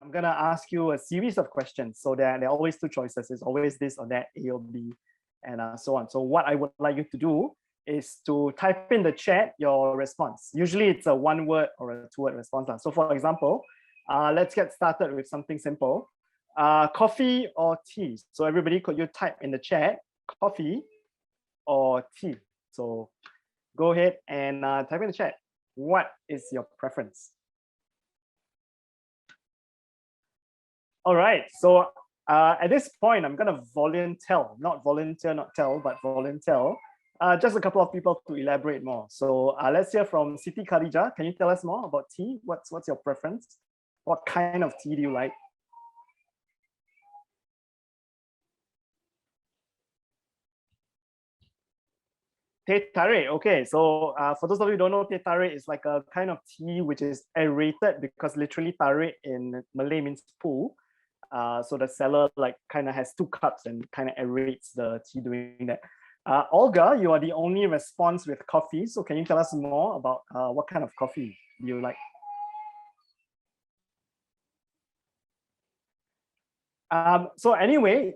I'm gonna ask you a series of questions. So there are always two choices. It's always this or that, A or B, and so on. So what I would like you to do is to type in the chat your response. Usually it's a 1-word or a 2-word response. So for example, let's get started with something simple. Coffee or tea? So everybody, could you type in the chat, coffee or tea? So go ahead and type in the chat. What is your preference? All right, so at this point, I'm gonna not tell, but volunteer. Just a couple of people to elaborate more. So let's hear from Siti Khadija. Can you tell us more about tea? What's your preference? What kind of tea do you like? Teh tarik. Okay, so for those of you who don't know, teh tarik is like a kind of tea which is aerated, because literally tarik in Malay means pool. So the seller like kind of has 2 cups and kind of aerates the tea doing that. Olga, you are the only response with coffee. So can you tell us more about what kind of coffee do you like? So anyway,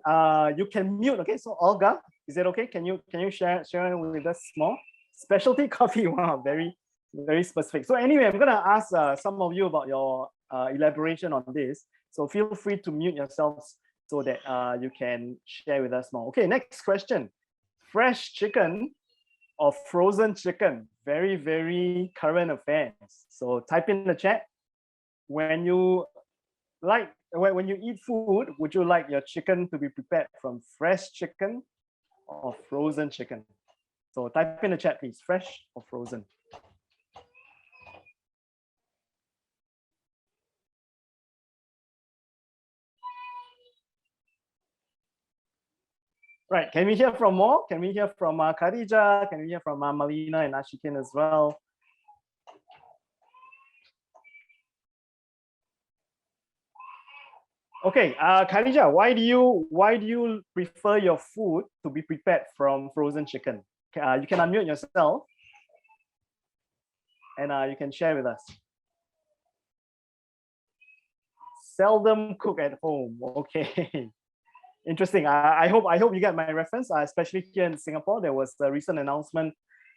you can mute. Okay, so Olga, is it okay? Can you share with us more? Specialty coffee. Wow, very specific. So anyway, I'm gonna ask some of you about your elaboration on this. So feel free to mute yourselves so that you can share with us more. Okay, next question. Fresh chicken or frozen chicken? Very current affairs. So type in the chat. When you eat food, would you like your chicken to be prepared from fresh chicken or frozen chicken? So type in the chat, please. Fresh or frozen? Right, can we hear from more? Can we hear from Khadija? Can we hear from Malina and Ashikin as well? Okay, Khadija, why do you prefer your food to be prepared from frozen chicken? You can unmute yourself and you can share with us. Seldom cook at home. Okay. Interesting. I hope you get my reference. Especially here in Singapore, there was a recent announcement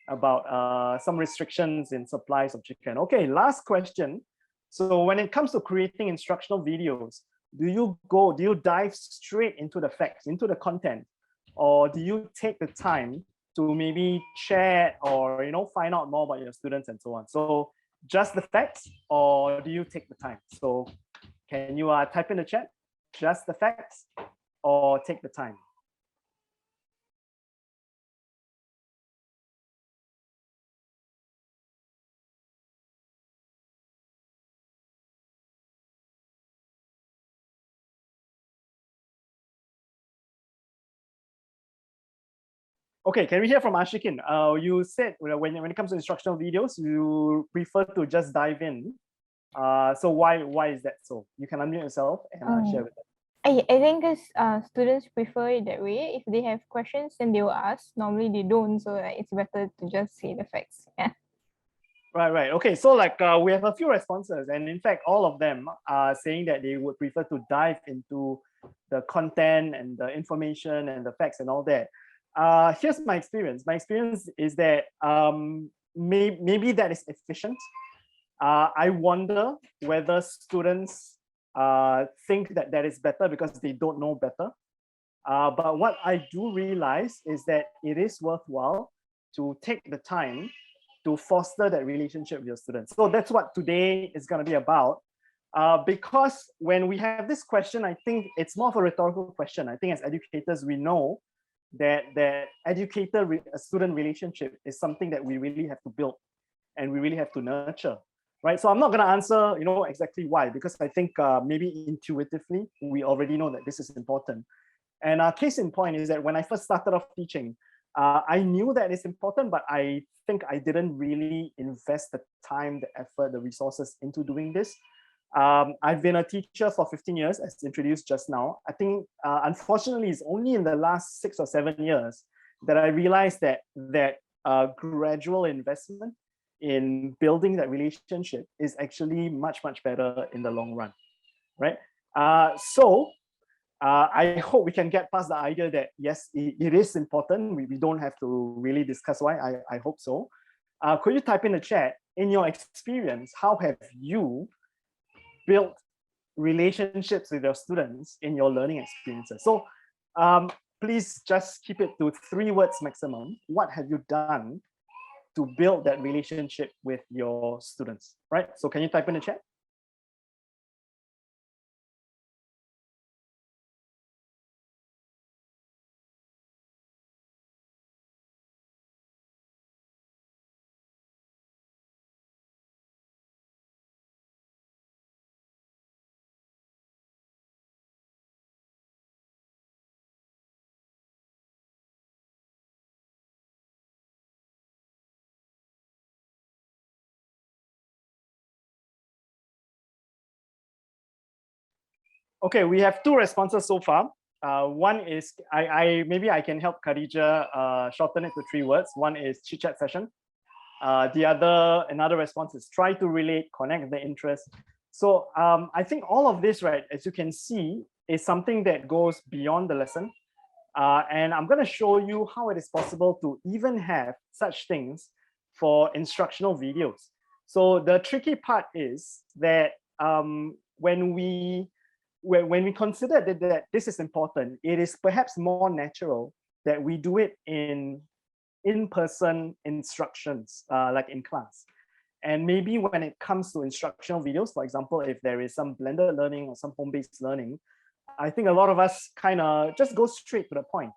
about some restrictions in supplies of chicken. Okay, last question. So when it comes to creating instructional videos, do you dive straight into the facts, into the content, or do you take the time to maybe chat or find out more about your students and so on? So just the facts, or do you take the time? So can you type in the chat, just the facts or take the time? Okay, can we hear from Ashikin? You said when it comes to instructional videos, you prefer to just dive in. So why is that so? You can unmute yourself and share with us. I think students prefer it that way. If they have questions, then they will ask. Normally they don't, so it's better to just say the facts. Yeah. Right. Okay, so we have a few responses, and in fact, all of them are saying that they would prefer to dive into the content and the information and the facts and all that. Here's my experience. My experience is that maybe that is efficient. I wonder whether students think that is better because they don't know better. But what I do realize is that it is worthwhile to take the time to foster that relationship with your students. So that's what today is going to be about. Because when we have this question, I think it's more of a rhetorical question. I think as educators, we know that educator-student relationship is something that we really have to build and we really have to nurture, right? So I'm not going to answer, exactly why, because I think maybe intuitively we already know that this is important. And our case in point is that when I first started off teaching, I knew that it's important, but I think I didn't really invest the time, the effort, the resources into doing this. I've been a teacher for 15 years, as introduced just now. I think, unfortunately, it's only in the last 6 or 7 years that I realized that gradual investment in building that relationship is actually much better in the long run. right? I hope we can get past the idea that yes, it is important. We don't have to really discuss why. I hope so. Could you type in the chat, in your experience, how have you built relationships with your students in your learning experiences? So please just keep it to 3 words maximum. What have you done to build that relationship with your students, right? So can you type in the chat? Okay, we have 2 responses so far. One is, maybe I can help Khadija shorten it to 3 words. One is chit chat session. Another response is try to relate, connect the interest. So I think all of this, right, as you can see, is something that goes beyond the lesson. And I'm going to show you how it is possible to even have such things for instructional videos. So the tricky part is that when we consider that this is important, it is perhaps more natural that we do it in-person instructions, like in class. And maybe when it comes to instructional videos, for example, if there is some blended learning or some home-based learning, I think a lot of us kind of just go straight to the point.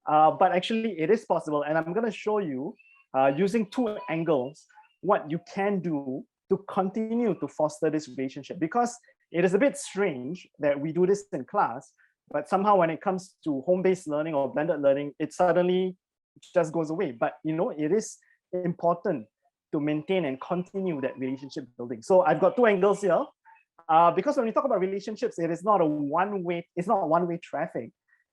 But actually it is possible. And I'm going to show you using 2 angles, what you can do to continue to foster this relationship. Because it is a bit strange that we do this in class, but somehow when it comes to home-based learning or blended learning, it suddenly just goes away. But it is important to maintain and continue that relationship building. So I've got 2 angles here. Because when we talk about relationships, it is not it's not one-way traffic.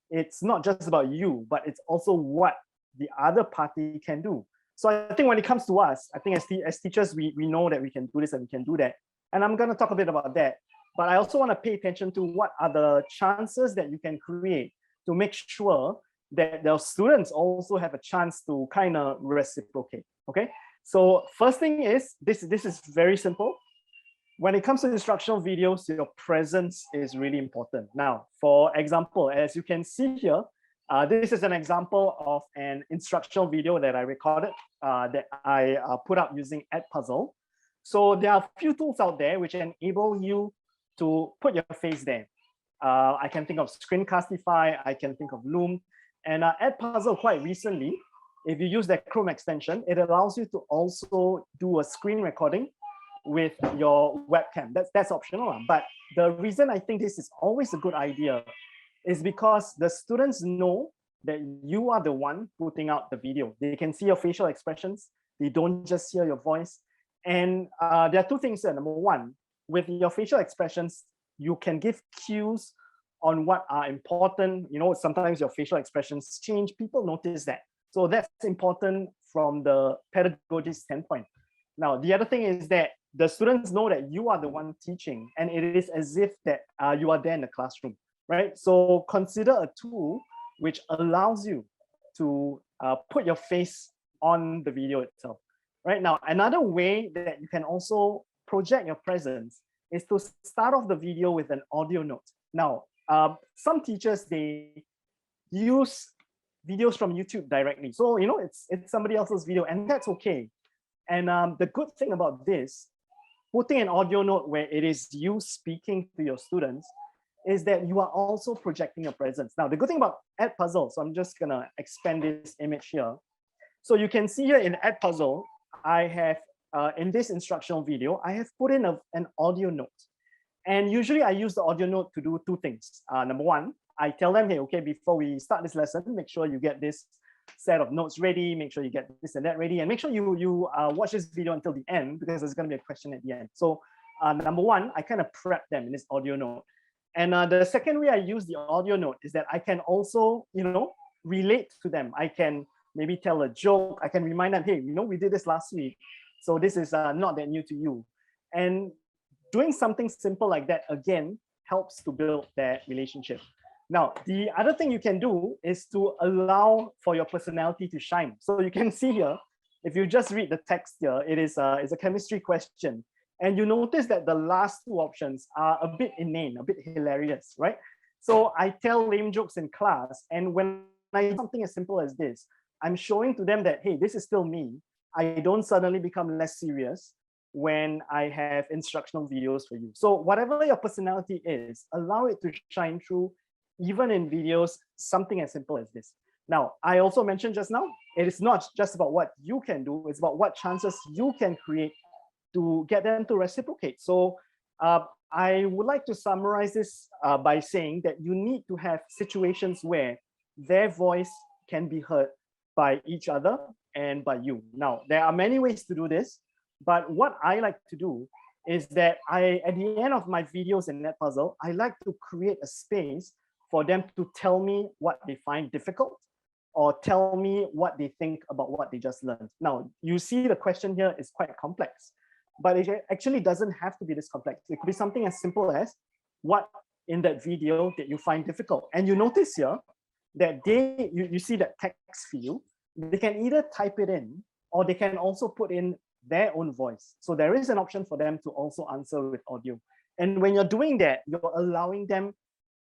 It's not just about you, but it's also what the other party can do. So I think when it comes to us, I think as teachers, we know that we can do this and we can do that. And I'm going to talk a bit about that. But I also want to pay attention to what are the chances that you can create to make sure that the students also have a chance to kind of reciprocate. Okay. So first thing is, this is very simple. When it comes to instructional videos, your presence is really important. Now, for example, as you can see here, this is an example of an instructional video that I recorded that I put up using Edpuzzle. So there are a few tools out there which enable you to put your face there. I can think of Screencastify, I can think of Loom, and Edpuzzle quite recently, if you use that Chrome extension, it allows you to also do a screen recording with your webcam. That's optional, but the reason I think this is always a good idea is because the students know that you are the one putting out the video. They can see your facial expressions. They don't just hear your voice. And there are 2 things here. Number 1, with your facial expressions, you can give cues on what are important. Sometimes your facial expressions change. People notice that. So that's important from the pedagogy standpoint. Now, the other thing is that the students know that you are the one teaching, and it is as if that you are there in the classroom, right? So consider a tool which allows you to put your face on the video itself. Right now, another way that you can also project your presence is to start off the video with an audio note. Now, some teachers, they use videos from YouTube directly. So, it's somebody else's video, and that's okay. And the good thing about this, putting an audio note where it is you speaking to your students, is that you are also projecting your presence. Now, the good thing about Edpuzzle, so I'm just gonna expand this image here. So you can see here in Edpuzzle, I have, in this instructional video, I have put in an audio note. And usually I use the audio note to do 2 things. Number 1, I tell them, hey, okay, before we start this lesson, make sure you get this set of notes ready, make sure you get this and that ready, and make sure you watch this video until the end, because there's going to be a question at the end. So number 1, I kind of prep them in this audio note. And the second way I use the audio note is that I can also, relate to them. I can maybe tell a joke. I can remind them, hey, we did this last week, so this is not that new to you. And doing something simple like that, again, helps to build that relationship. Now, the other thing you can do is to allow for your personality to shine. So you can see here, if you just read the text here, it's a chemistry question. And you notice that the last two options are a bit inane, a bit hilarious, right? So I tell lame jokes in class, and when I do something as simple as this, I'm showing to them that, hey, this is still me. I don't suddenly become less serious when I have instructional videos for you. So whatever your personality is, allow it to shine through, even in videos, something as simple as this. Now, I also mentioned just now, it is not just about what you can do, it's about what chances you can create to get them to reciprocate. So I would like to summarize this by saying that you need to have situations where their voice can be heard by each other and by you. Now, there are many ways to do this, but what I like to do is that at the end of my videos in Edpuzzle, I like to create a space for them to tell me what they find difficult or tell me what they think about what they just learned. Now, you see the question here is quite complex, but it actually doesn't have to be this complex. It could be something as simple as, what in that video did you find difficult? And you notice here that you see that text field, they can either type it in or they can also put in their own voice. So there is an option for them to also answer with audio. And when you're doing that, you're allowing them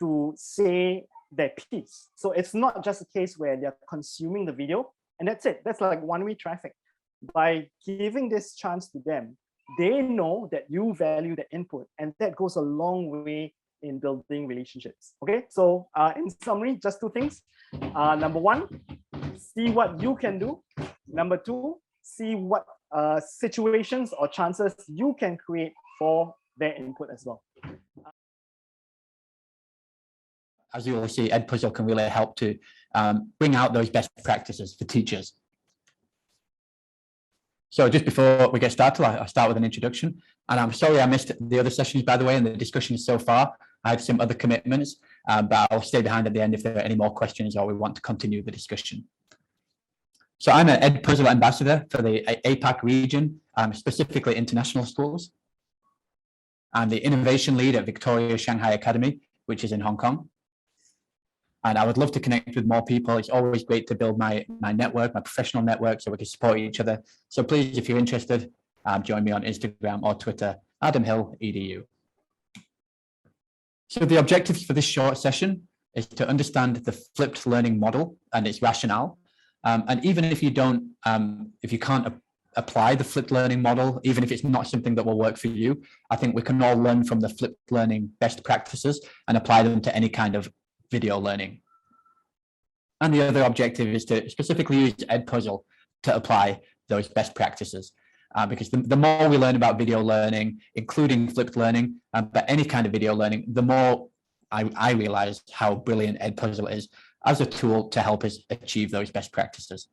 to say their piece. So it's not just a case where they're consuming the video and that's it. That's like one-way traffic. By giving this chance to them, they know that you value the input, and that goes a long way in building relationships. Okay, so in summary, just two things. Number one, see what you can do. Number two, see what situations or chances you can create for their input as well. As you will see, Edpuzzle can really help to bring out those best practices for teachers. So just before we get started, I'll start with an introduction. And I'm sorry I missed the other sessions, by the way, and the discussions so far. I had some other commitments, but I'll stay behind at the end if there are any more questions or we want to continue the discussion. So I'm an Edpuzzle ambassador for the APAC region, specifically international schools. I'm the innovation lead at Victoria Shanghai Academy, which is in Hong Kong. And I would love to connect with more people. It's always great to build my network, my professional network, so we can support each other. So please, if you're interested, join me on Instagram or Twitter, Adam Hill, EDU. So the objectives for this short session is to understand the flipped learning model and its rationale. And even if you don't, if you can't apply the flipped learning model, even if it's not something that will work for you, I think we can all learn from the flipped learning best practices and apply them to any kind of video learning. And the other objective is to specifically use Edpuzzle to apply those best practices. Because the more we learn about video learning, including flipped learning, but any kind of video learning, the more I realize how brilliant Edpuzzle is as a tool to help us achieve those best practices.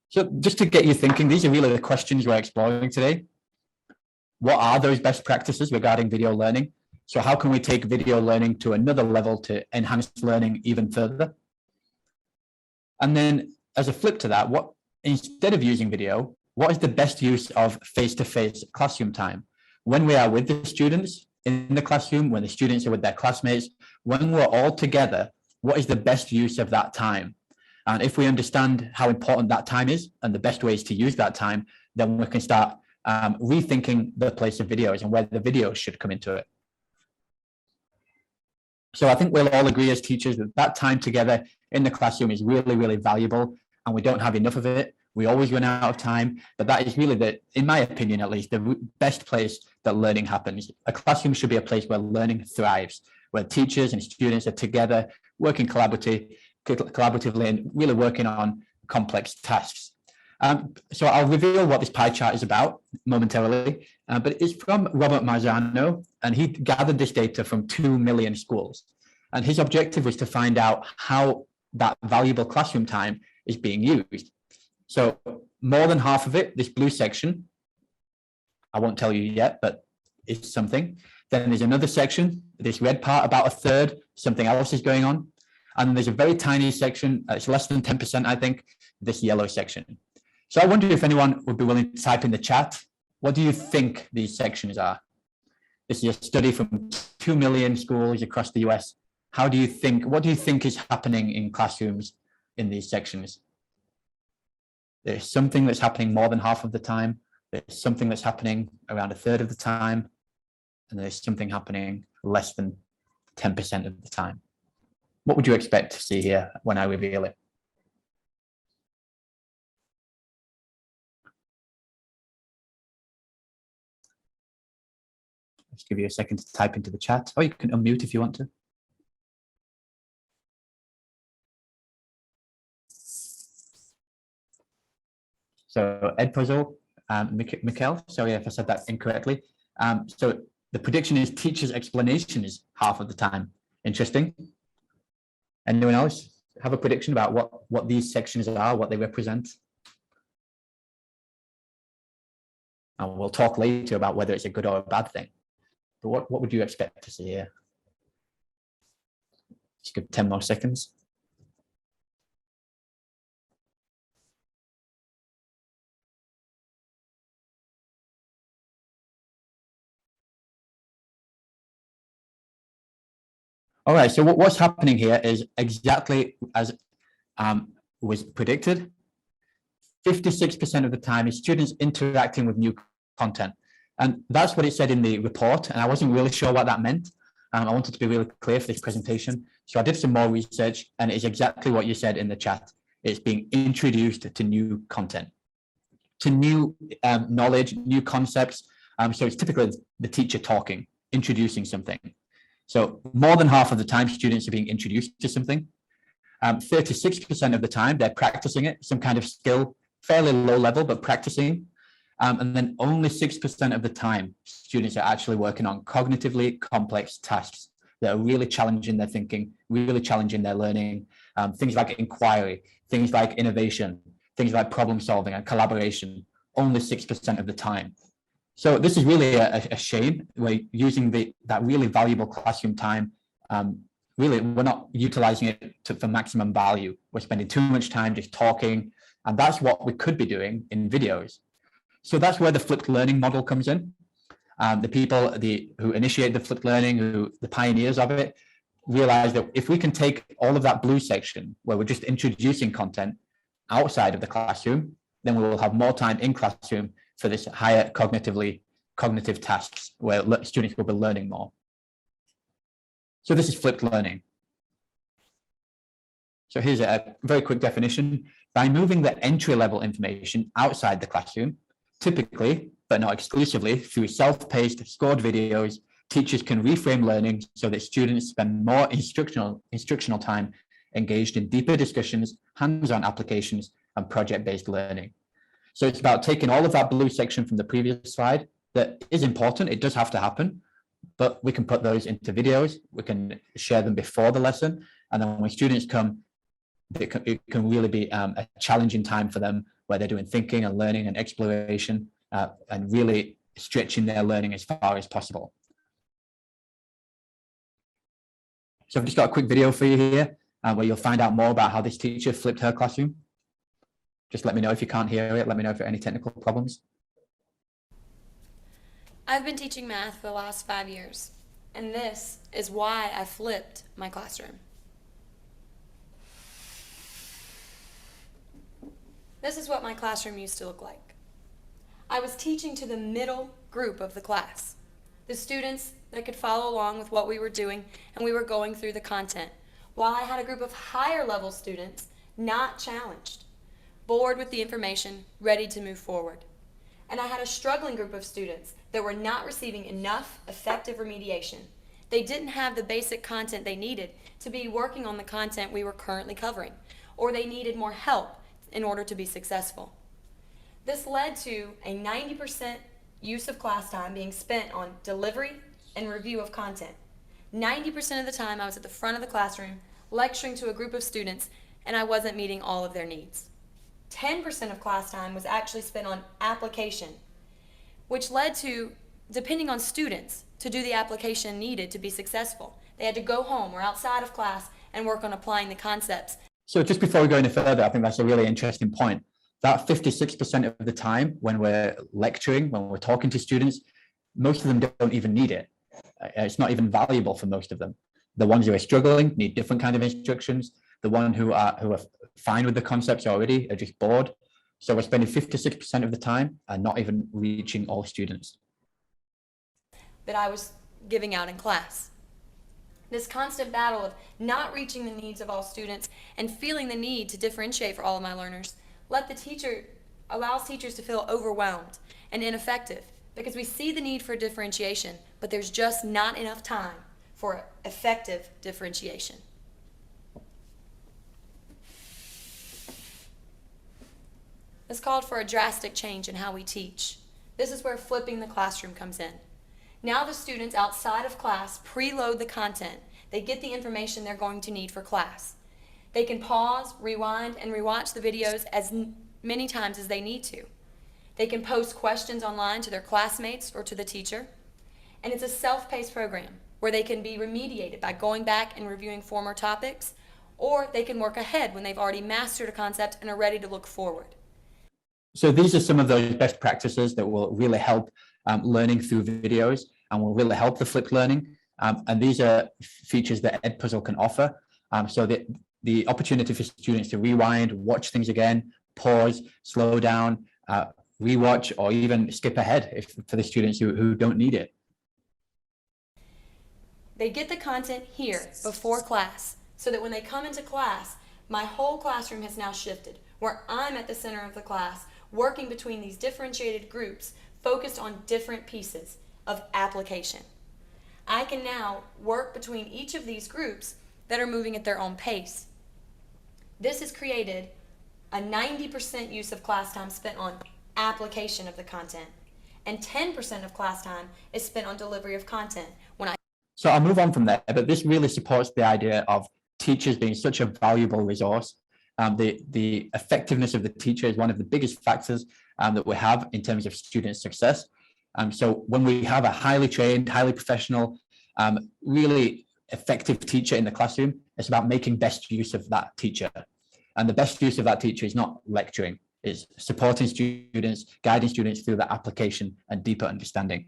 So just to get you thinking, these are really the questions we're exploring today. What are those best practices regarding video learning? So how can we take video learning to another level to enhance learning even further? And then as a flip to that, instead of using video, what is the best use of face-to-face classroom time? When we are with the students in the classroom, when the students are with their classmates, when we're all together, what is the best use of that time? And if we understand how important that time is and the best ways to use that time, then we can start rethinking the place of videos and where the videos should come into it. So I think we'll all agree as teachers that time together in the classroom is really, really valuable, and we don't have enough of it. We always run out of time, but that is really, in my opinion at least, the best place that learning happens. A classroom should be a place where learning thrives, where teachers and students are together, working collaboratively and really working on complex tasks. So I'll reveal what this pie chart is about momentarily, but it's from Robert Marzano, and he gathered this data from 2 million schools. And his objective was to find out how that valuable classroom time is being used. So more than half of it, this blue section, I won't tell you yet, but it's something. Then there's another section, this red part, about a third, something else is going on. And then there's a very tiny section, it's less than 10%, I think, this yellow section. So I wonder if anyone would be willing to type in the chat, what do you think these sections are? This is a study from 2 million schools across the US. What do you think is happening in classrooms in these sections? There's something that's happening more than half of the time. There's something that's happening around a third of the time. And there's something happening less than 10% of the time. What would you expect to see here when I reveal it? Just give you a second to type into the chat, or you can unmute if you want to. So Edpuzzle, Mikkel, sorry if I said that incorrectly. So the prediction is teacher's explanation is half of the time. Interesting. Anyone else have a prediction about what these sections are, what they represent? And we'll talk later about whether it's a good or a bad thing. But what would you expect to see here? Just give 10 more seconds. All right, so what's happening here is exactly as was predicted. 56% of the time is students interacting with new content. And that's what it said in the report. And I wasn't really sure what that meant. I wanted to be really clear for this presentation. So I did some more research, and it's exactly what you said in the chat. It's being introduced to new content, to new knowledge, new concepts. So it's typically the teacher talking, introducing something. So more than half of the time, students are being introduced to something. 36% of the time, they're practicing it, some kind of skill, fairly low level, but practicing. And then only 6% of the time, students are actually working on cognitively complex tasks that are really challenging their thinking, really challenging their learning. Things like inquiry, things like innovation, things like problem solving and collaboration, only 6% of the time. So this is really a shame. We're using that really valuable classroom time. Really, we're not utilizing it for maximum value. We're spending too much time just talking, and that's what we could be doing in videos. So that's where the flipped learning model comes in. The people who initiate the flipped learning, the pioneers of it, realize that if we can take all of that blue section where we're just introducing content outside of the classroom, then we will have more time in classroom for this higher cognitive tasks where students will be learning more. So this is flipped learning. So here's a very quick definition. By moving the entry-level information outside the classroom, typically, but not exclusively, through self-paced, scored videos, teachers can reframe learning so that students spend more instructional time engaged in deeper discussions, hands-on applications, and project-based learning. So it's about taking all of that blue section from the previous slide that is important, it does have to happen, but we can put those into videos, we can share them before the lesson, and then when students come, it can really be a challenging time for them where they're doing thinking and learning and exploration and really stretching their learning as far as possible. So I've just got a quick video for you here where you'll find out more about how this teacher flipped her classroom. Just let me know if you can't hear it. Let me know if there are any technical problems. I've been teaching math for the last 5 years, and this is why I flipped my classroom. This is what my classroom used to look like. I was teaching to the middle group of the class, the students that could follow along with what we were doing, and we were going through the content, while I had a group of higher level students not challenged, bored with the information, ready to move forward. And I had a struggling group of students that were not receiving enough effective remediation. They didn't have the basic content they needed to be working on the content we were currently covering, or they needed more help in order to be successful. This led to a 90% use of class time being spent on delivery and review of content. 90% of the time I was at the front of the classroom lecturing to a group of students, and I wasn't meeting all of their needs. 10% of class time was actually spent on application, which led to, depending on students, to do the application needed to be successful. They had to go home or outside of class and work on applying the concepts. So just before we go any further, I think that's a really interesting point. That 56% of the time when we're lecturing, when we're talking to students, most of them don't even need it. It's not even valuable for most of them. The ones who are struggling need different kind of instructions. The ones who are fine with the concepts already are just bored. So we're spending 56% of the time and not even reaching all students. That I was giving out in class. This constant battle of not reaching the needs of all students and feeling the need to differentiate for all of my learners allows teachers to feel overwhelmed and ineffective, because we see the need for differentiation, but there's just not enough time for effective differentiation. This called for a drastic change in how we teach. This is where flipping the classroom comes in. Now the students outside of class preload the content. They get the information they're going to need for class. They can pause, rewind, and rewatch the videos as many times as they need to. They can post questions online to their classmates or to the teacher. And it's a self-paced program where they can be remediated by going back and reviewing former topics, or they can work ahead when they've already mastered a concept and are ready to look forward. So these are some of those best practices that will really help learning through videos and will really help the flipped learning. And these are features that Edpuzzle can offer. So that the opportunity for students to rewind, watch things again, pause, slow down, rewatch, or even skip ahead for the students who don't need it. They get the content here before class, so that when they come into class, my whole classroom has now shifted, where I'm at the center of the class, working between these differentiated groups, focused on different pieces of application. I can now work between each of these groups that are moving at their own pace. This has created a 90% use of class time spent on application of the content, and 10% of class time is spent on delivery of content. So I'll move on from there, but this really supports the idea of teachers being such a valuable resource. The effectiveness of the teacher is one of the biggest factors that we have in terms of student success. So when we have a highly trained, highly professional, really effective teacher in the classroom, it's about making best use of that teacher. And the best use of that teacher is not lecturing, it's supporting students, guiding students through the application and deeper understanding.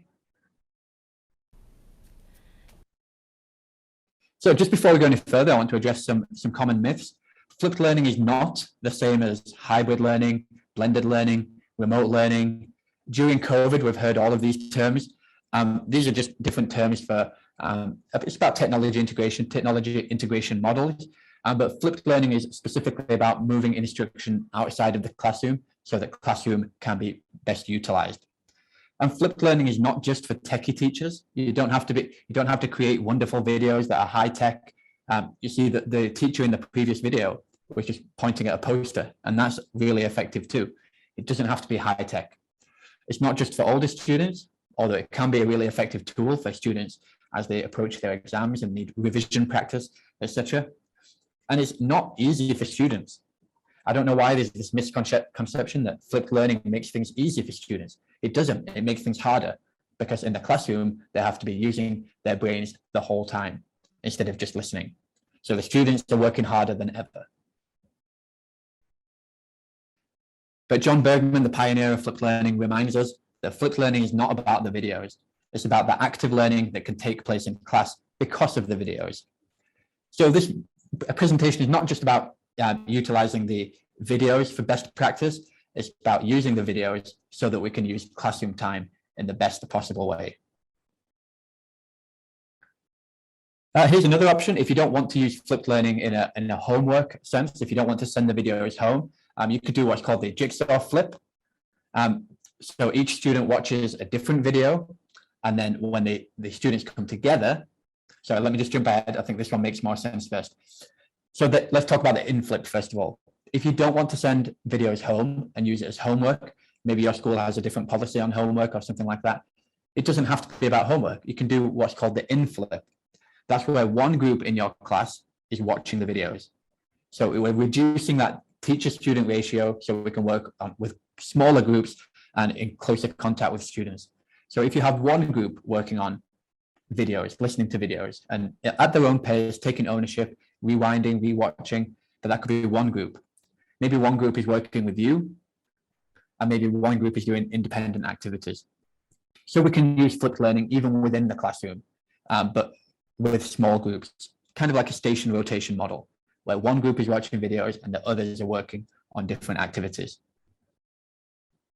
So just before we go any further, I want to address some common myths. Flipped learning is not the same as hybrid learning, blended learning, remote learning. During COVID, we've heard all of these terms. These are just different terms for, it's about technology integration models. But flipped learning is specifically about moving instruction outside of the classroom so that classroom can be best utilized. And flipped learning is not just for techie teachers. You don't have to create wonderful videos that are high tech. You see that the teacher in the previous video was just pointing at a poster, and that's really effective too. It doesn't have to be high tech. It's not just for older students, although it can be a really effective tool for students as they approach their exams and need revision practice, etc. And it's not easy for students. I don't know why there's this misconception that flipped learning makes things easy for students. It doesn't. It makes things harder, because in the classroom, they have to be using their brains the whole time instead of just listening. So the students are working harder than ever. But John Bergman, the pioneer of flipped learning, reminds us that flipped learning is not about the videos. It's about the active learning that can take place in class because of the videos. So this presentation is not just about utilizing the videos for best practice. It's about using the videos so that we can use classroom time in the best possible way. Here's another option. If you don't want to use flipped learning in a homework sense, if you don't want to send the videos home, you could do what's called the Jigsaw Flip. So each student watches a different video, and then when the students come together, so let me just jump ahead. I think this one makes more sense first. So let's talk about the in-flip first of all. If you don't want to send videos home and use it as homework, maybe your school has a different policy on homework or something like that. It doesn't have to be about homework. You can do what's called the in-flip. That's where one group in your class is watching the videos. So we're reducing that teacher-student ratio so we can work with smaller groups and in closer contact with students. So if you have one group working on videos, listening to videos, and at their own pace, taking ownership, rewinding, rewatching, but that could be one group. Maybe one group is working with you, and maybe one group is doing independent activities. So we can use flipped learning even within the classroom. but with small groups, kind of like a station rotation model, where one group is watching videos and the others are working on different activities.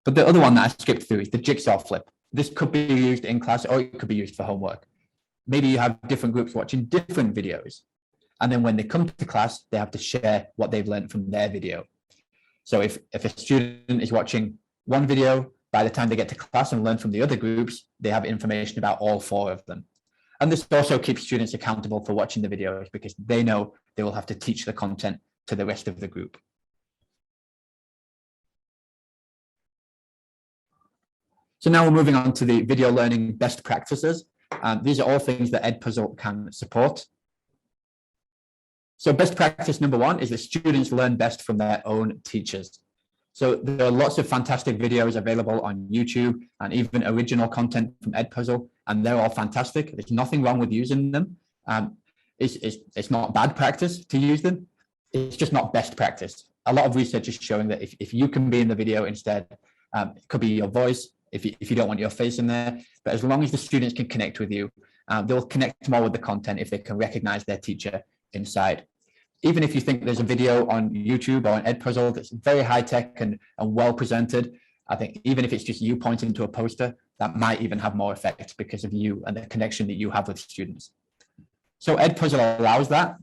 But the other one that I skipped through is the Jigsaw Flip. This could be used in class, or it could be used for homework. Maybe you have different groups watching different videos, and then when they come to class, they have to share what they've learned from their video. So if a student is watching one video, by the time they get to class and learn from the other groups, they have information about all 4 of them. And this also keeps students accountable for watching the videos, because they know they will have to teach the content to the rest of the group. So now we're moving on to the video learning best practices. These are all things that Edpuzzle can support. So best practice number 1 is that students learn best from their own teachers. So there are lots of fantastic videos available on YouTube and even original content from Edpuzzle, and they're all fantastic. There's nothing wrong with using them. It's not bad practice to use them. It's just not best practice. A lot of research is showing that if you can be in the video instead, it could be your voice, if you don't want your face in there, but as long as the students can connect with you, they'll connect more with the content if they can recognize their teacher inside. Even if you think there's a video on YouTube or on Edpuzzle that's very high tech and well presented, I think even if it's just you pointing to a poster, that might even have more effect because of you and the connection that you have with students. So Edpuzzle allows that.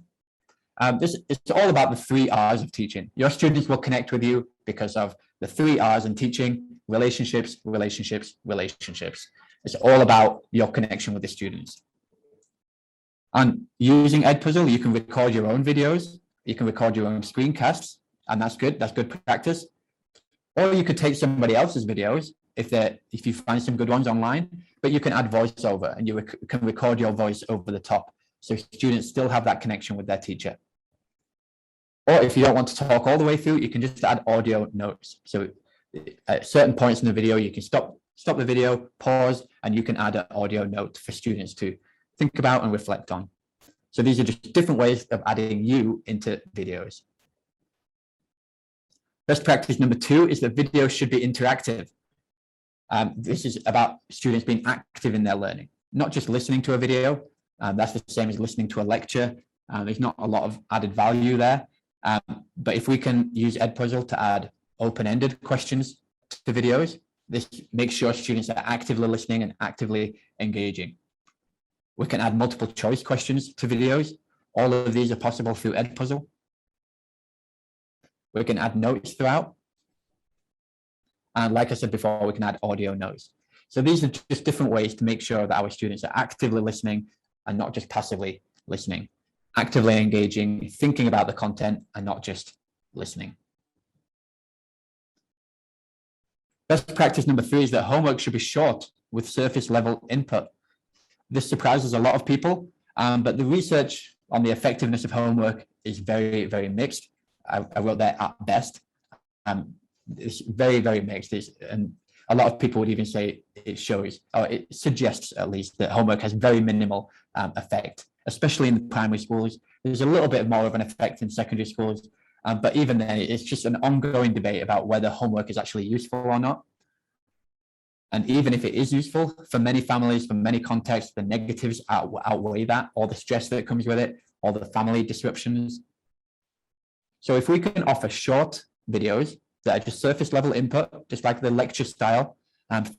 It's all about the 3 R's of teaching. Your students will connect with you because of the 3 R's in teaching: relationships, relationships, relationships. It's all about your connection with the students. And using Edpuzzle, you can record your own videos, you can record your own screencasts, and that's good practice. Or you could take somebody else's videos if you find some good ones online, but you can add voiceover and you can record your voice over the top, so students still have that connection with their teacher. Or if you don't want to talk all the way through, you can just add audio notes. So at certain points in the video, you can stop the video, pause, and you can add an audio note for students to think about and reflect on. So these are just different ways of adding you into videos. Best practice number 2 is that videos should be interactive. This is about students being active in their learning, not just listening to a video. That's the same as listening to a lecture. There's not a lot of added value there. But if we can use Edpuzzle to add open-ended questions to videos, this makes sure students are actively listening and actively engaging. We can add multiple choice questions to videos. All of these are possible through Edpuzzle. We can add notes throughout. And like I said before, we can add audio notes. So these are just different ways to make sure that our students are actively listening and not just passively listening, actively engaging, thinking about the content and not just listening. Best practice number 3 is that homework should be short with surface level input. This surprises a lot of people, but the research on the effectiveness of homework is very, very mixed. I wrote that at best. It's very, very mixed. And a lot of people would even say it shows, or it suggests at least, that homework has very minimal effect, especially in the primary schools. There's a little bit more of an effect in secondary schools, but even then, it's just an ongoing debate about whether homework is actually useful or not. And even if it is useful, for many families, for many contexts, the negatives outweigh that, all the stress that comes with it, all the family disruptions. So if we can offer short videos that are just surface level input, just like the lecture style,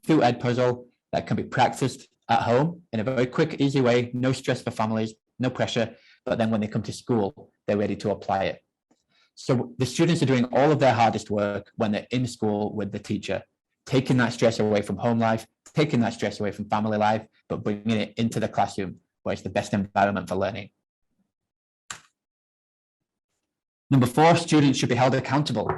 through Edpuzzle, that can be practiced at home in a very quick, easy way, no stress for families, no pressure, but then when they come to school, they're ready to apply it. So the students are doing all of their hardest work when they're in school with the teacher, taking that stress away from home life, taking that stress away from family life, but bringing it into the classroom where it's the best environment for learning. Number 4, students should be held accountable.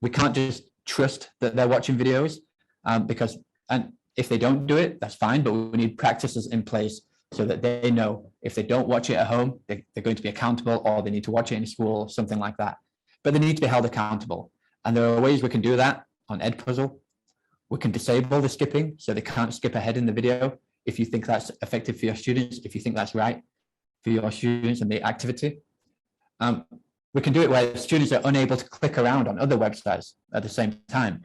We can't just trust that they're watching videos and if they don't do it, that's fine, but we need practices in place so that they know if they don't watch it at home, they're going to be accountable, or they need to watch it in school, something like that. But they need to be held accountable. And there are ways we can do that on Edpuzzle. We can disable the skipping so they can't skip ahead in the video if you think that's effective for your students, if you think that's right for your students and the activity. We can do it where students are unable to click around on other websites at the same time.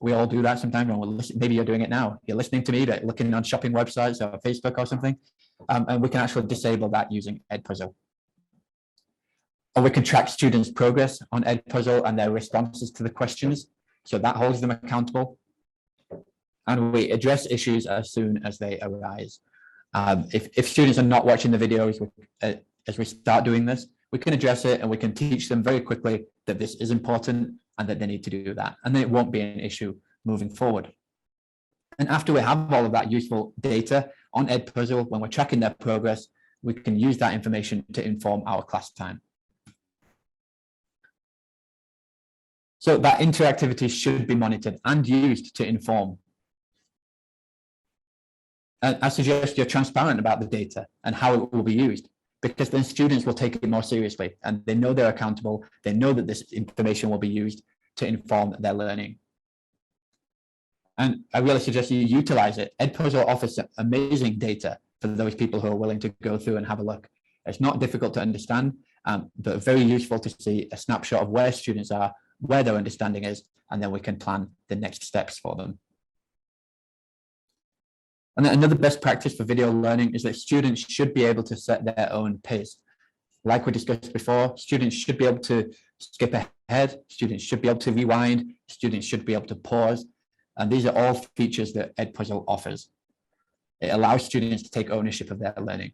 We all do that sometimes when we're listening. Maybe you're doing it now. You're listening to me, but looking on shopping websites or Facebook or something. And we can actually disable that using Edpuzzle. Or we can track students' progress on Edpuzzle and their responses to the questions. So that holds them accountable. And we address issues as soon as they arise. If students are not watching the videos as we start doing this, we can address it and we can teach them very quickly that this is important and that they need to do that. And then it won't be an issue moving forward. And after we have all of that useful data on Edpuzzle, when we're tracking their progress, we can use that information to inform our class time. So that interactivity should be monitored and used to inform. I suggest you're transparent about the data and how it will be used, because then students will take it more seriously and they know they're accountable. They know that this information will be used to inform their learning. And I really suggest you utilize it. Edpuzzle offers amazing data for those people who are willing to go through and have a look. It's not difficult to understand, but very useful to see a snapshot of where students are, where their understanding is, and then we can plan the next steps for them. And then another best practice for video learning is that students should be able to set their own pace. Like we discussed before, students should be able to skip ahead, students should be able to rewind, students should be able to pause. And these are all features that Edpuzzle offers. It allows students to take ownership of their learning.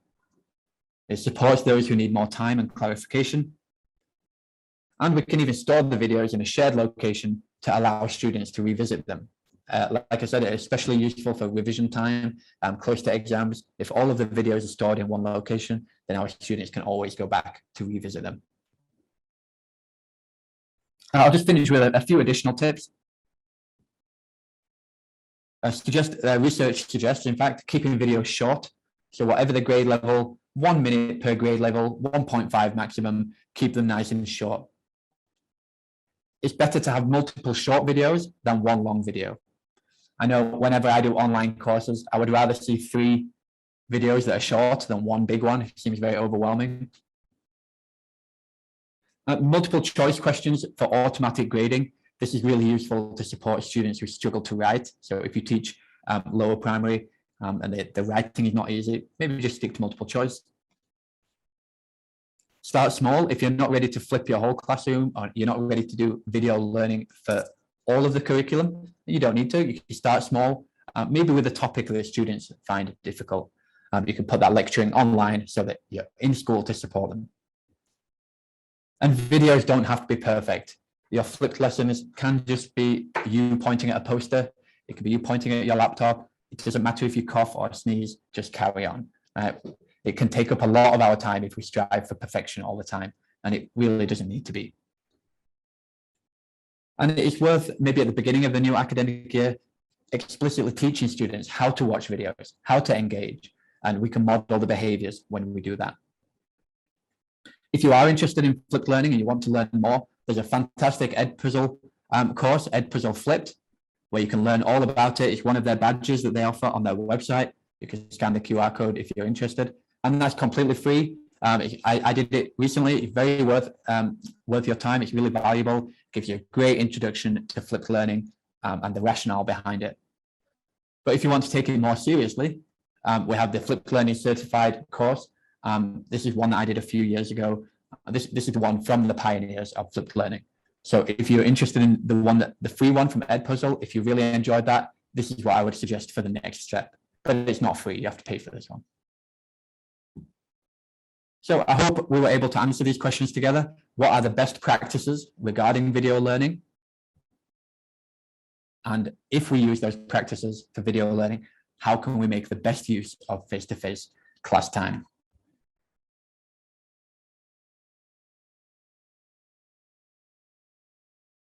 It supports those who need more time and clarification. And we can even store the videos in a shared location to allow students to revisit them. Like I said, it's especially useful for revision time, close to exams. If all of the videos are stored in one location, then our students can always go back to revisit them. I'll just finish with a few additional tips. Research suggests, in fact, keeping videos short. So whatever the grade level, 1 minute per grade level, 1.5 maximum, keep them nice and short. It's better to have multiple short videos than one long video. I know whenever I do online courses, I would rather see 3 videos that are short than one big one. It seems very overwhelming. Multiple choice questions for automatic grading. This is really useful to support students who struggle to write. So if you teach lower primary and the writing is not easy, maybe just stick to multiple choice. Start small. If you're not ready to flip your whole classroom, or you're not ready to do video learning for all of the curriculum, you don't need to. You can start small, maybe with a topic that students find difficult. You can put that lecturing online so that you're in school to support them. And videos don't have to be perfect. Your flipped lessons can just be you pointing at a poster. It could be you pointing at your laptop. It doesn't matter if you cough or sneeze, just carry on. It can take up a lot of our time if we strive for perfection all the time, and it really doesn't need to be. And it's worth, maybe at the beginning of the new academic year, explicitly teaching students how to watch videos, how to engage, and we can model the behaviors when we do that. If you are interested in flipped learning and you want to learn more, there's a fantastic Edpuzzle course, Edpuzzle Flipped, where you can learn all about it. It's one of their badges that they offer on their website. You can scan the QR code if you're interested, and that's completely free. I did it recently. It's very worth your time. It's really valuable. It gives you a great introduction to flipped learning and the rationale behind it. But if you want to take it more seriously, we have the flipped learning certified course. This is one that I did a few years ago. This is the one from the pioneers of flipped learning. So if you're interested in the free one from Edpuzzle, if you really enjoyed that, this is what I would suggest for the next step. But it's not free. You have to pay for this one. So I hope we were able to answer these questions together. What are the best practices regarding video learning? And if we use those practices for video learning, how can we make the best use of face-to-face class time?